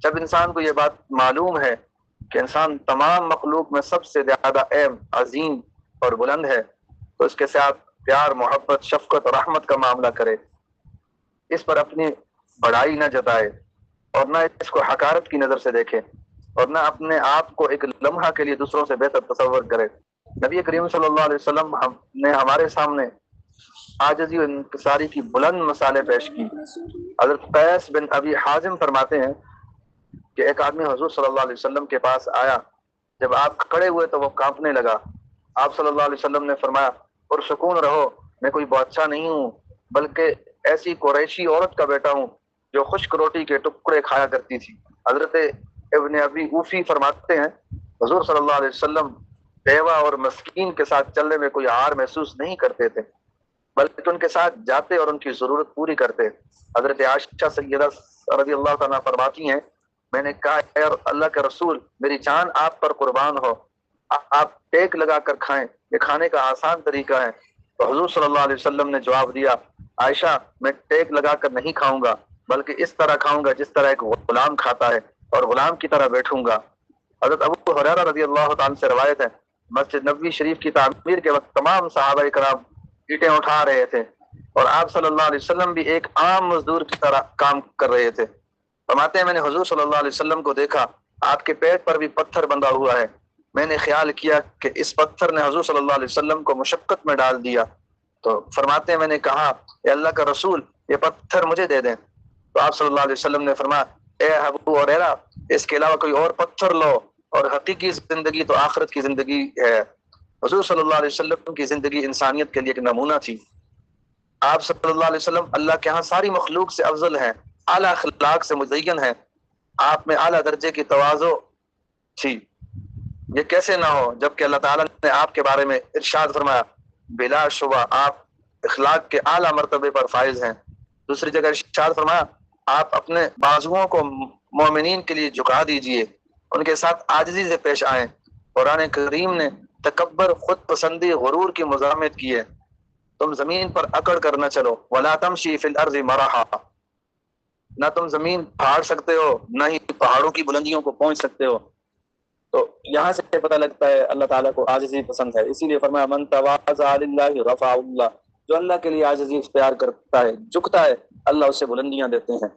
جب انسان کو یہ بات معلوم ہے کہ انسان تمام مخلوق میں سب سے زیادہ اہم، عظیم اور بلند ہے، تو اس کے ساتھ پیار، محبت، شفقت اور رحمت کا معاملہ کرے، اس پر اپنی بڑائی نہ جتائے اور نہ اس کو حقارت کی نظر سے دیکھے اور نہ اپنے آپ کو ایک لمحہ کے لیے دوسروں سے بہتر تصور کرے۔ نبی کریم صلی اللہ علیہ وسلم نے ہمارے سامنے عاجزی اور انکساری کی بلند مثالیں پیش کی۔ حضرت قیس بن ابی حازم فرماتے ہیں کہ ایک آدمی حضور صلی اللہ علیہ وسلم کے پاس آیا، جب آپ کھڑے ہوئے تو وہ کانپنے لگا۔ آپ صلی اللہ علیہ وسلم نے فرمایا، پرسکون رہو، میں کوئی بادشاہ نہیں ہوں، بلکہ ایسی قریشی عورت کا بیٹا ہوں جو خشک روٹی کے ٹکڑے کھایا کرتی تھی۔ حضرت ابن ابی اوفی فرماتے ہیں حضور صلی اللہ علیہ وسلم بیوہ اور مسکین کے ساتھ چلنے میں کوئی عار محسوس نہیں کرتے تھے، بلکہ ان کے ساتھ جاتے اور ان کی ضرورت پوری کرتے۔ حضرت عائشہ سیدہ رضی اللہ تعالیٰ فرماتی ہیں، میں نے کہا اے اللہ کے رسول، میری جان آپ پر قربان ہو، آپ ٹیک لگا کر کھائیں، یہ کھانے کا آسان طریقہ ہے۔ تو حضور صلی اللہ علیہ وسلم نے جواب دیا، عائشہ میں ٹیک لگا کر نہیں کھاؤں گا، بلکہ اس طرح کھاؤں گا جس طرح ایک غلام کھاتا ہے، اور غلام کی طرح بیٹھوں گا۔ حضرت ابو ہریرہ رضی اللہ تعالیٰ سے روایت ہے، مسجد نبوی شریف کی تعمیر کے وقت تمام صحابہ کرام اینٹیں اٹھا رہے تھے اور آپ صلی اللہ علیہ وسلم بھی ایک عام مزدور کی طرح کام کر رہے تھے۔ فرماتے ہیں میں نے حضور صلی اللہ علیہ وسلم کو دیکھا، آپ کے پیٹ پر بھی پتھر بندھا ہوا ہے۔ میں نے خیال کیا کہ اس پتھر نے حضور صلی اللہ علیہ وسلم کو مشقت میں ڈال دیا، تو فرماتے ہیں میں نے کہا اے اللہ کا رسول، یہ پتھر مجھے دے دیں۔ تو آپ صلی اللہ علیہ وسلم نے فرمایا، اے ابو ہریرہ، اس کے علاوہ کوئی اور پتھر لو، اور حقیقی زندگی تو آخرت کی زندگی ہے۔ حضور صلی اللہ علیہ وسلم کی زندگی انسانیت کے لیے ایک نمونہ تھی۔ آپ صلی اللہ علیہ وسلم اللہ کے ہاں ساری مخلوق سے افضل ہیں، اعلیٰ اخلاق سے مزین ہیں، آپ میں اعلیٰ درجے کی تواضع تھی۔ یہ کیسے نہ ہو جبکہ اللہ تعالیٰ نے آپ کے بارے میں ارشاد فرمایا، بلا شبہ آپ اخلاق کے اعلیٰ مرتبے پر فائز ہیں۔ دوسری جگہ ارشاد فرمایا، آپ اپنے بازوؤں کو مومنین کے لیے جھکا دیجئے، ان کے ساتھ عاجزی سے پیش آئیں۔ قرآن کریم نے تکبر، خود پسندی، غرور کی مذمت کی ہے۔ تم زمین پر اکڑ کر نہ چلو، وَلَا تَمْشِي فِي الْأَرْضِ مَرَحًا، نہ تم زمین پھاڑ سکتے ہو، نہ ہی پہاڑوں کی بلندیوں کو پہنچ سکتے ہو۔ تو یہاں سے پتہ لگتا ہے اللہ تعالیٰ کو عاجزی پسند ہے، اسی لیے فرمایا من تواضع للہ رفعہ اللہ، جو اللہ کے لیے عاجزی اختیار کرتا ہے، جھکتا ہے، اللہ اسے بلندیاں دیتے ہیں۔